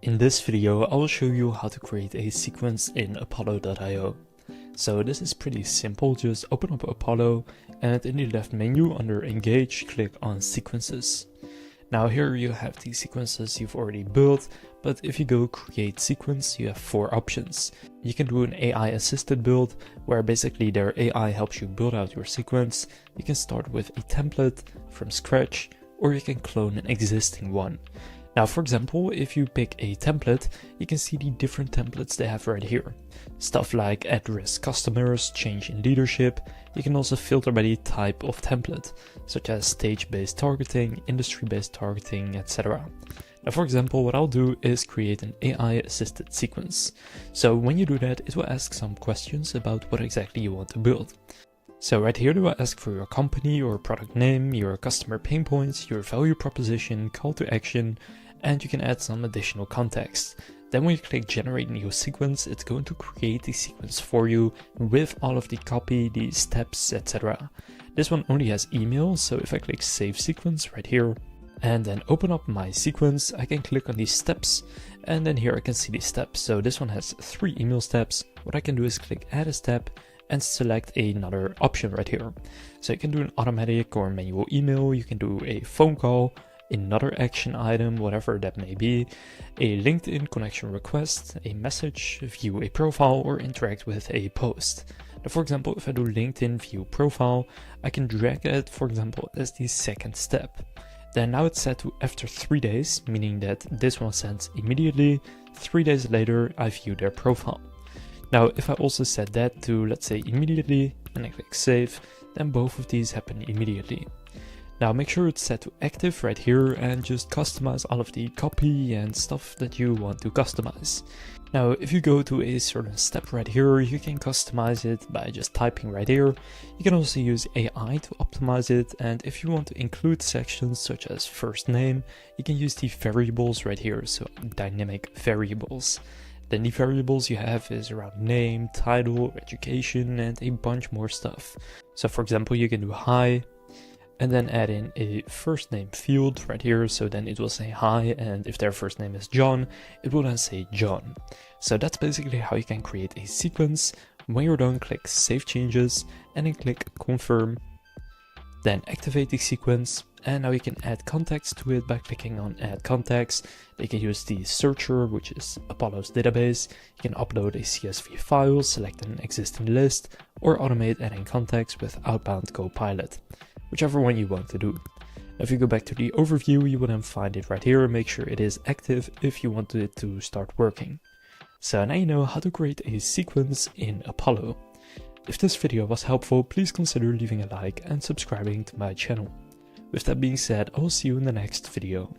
In this video, I will show you how to create a sequence in Apollo.io. So this is pretty simple. Just open up Apollo and in the left menu under Engage, click on Sequences. Now here you have the sequences you've already built, but if you go Create Sequence, you have 4 options. You can do an AI assisted build, where basically their AI helps you build out your sequence. You can start with a template from scratch, or you can clone an existing one. Now, for example, if you pick a template, you can see the different templates they have right here. Stuff like at-risk customers, change in leadership. You can also filter by the type of template, such as stage-based targeting, industry-based targeting, etc. Now, for example, what I'll do is create an AI-assisted sequence. So when you do that, it will ask some questions about what exactly you want to build. So right here, it will ask for your company or product name, your customer pain points, your value proposition, call to action, and you can add some additional context. Then when you click generate new sequence, it's going to create the sequence for you with all of the copy, the steps, etc. This one only has email, so if I click save sequence right here, and then open up my sequence, I can click on these steps, and then here I can see the steps. So this one has 3 email steps. What I can do is click add a step, and select another option right here. So you can do an automatic or manual email, you can do a phone call, another action item, whatever that may be, a LinkedIn connection request, a message, view a profile, or interact with a post. Now, for example, if I do LinkedIn view profile, I can drag it, for example, as the second step. Then now it's set to after 3 days, meaning that this one sends immediately. 3 days later, I view their profile. Now, if I also set that to, let's say, immediately, and I click save, then both of these happen immediately. Now, make sure it's set to active right here and just customize all of the copy and stuff that you want to customize. Now, if you go to a certain step right here, you can customize it by just typing right here. You can also use AI to optimize it, and if you want to include sections such as first name, you can use the variables right here, so dynamic variables. Then the variables you have is around name, title, education, and a bunch more stuff. So for example, you can do hi, and then add in a first name field right here. So then it will say hi, and if their first name is John, it will then say John. So that's basically how you can create a sequence. When you're done, click Save Changes, and then click Confirm. Then activate the sequence, and now you can add context to it by clicking on Add Context. You can use the searcher, which is Apollo's database. You can upload a CSV file, select an existing list, or automate adding context with Outbound Copilot, whichever one you want to do. Now, if you go back to the overview, you will then find it right here. Make sure it is active if you want it to start working. So now you know how to create a sequence in Apollo. If this video was helpful, please consider leaving a like and subscribing to my channel. With that being said, I will see you in the next video.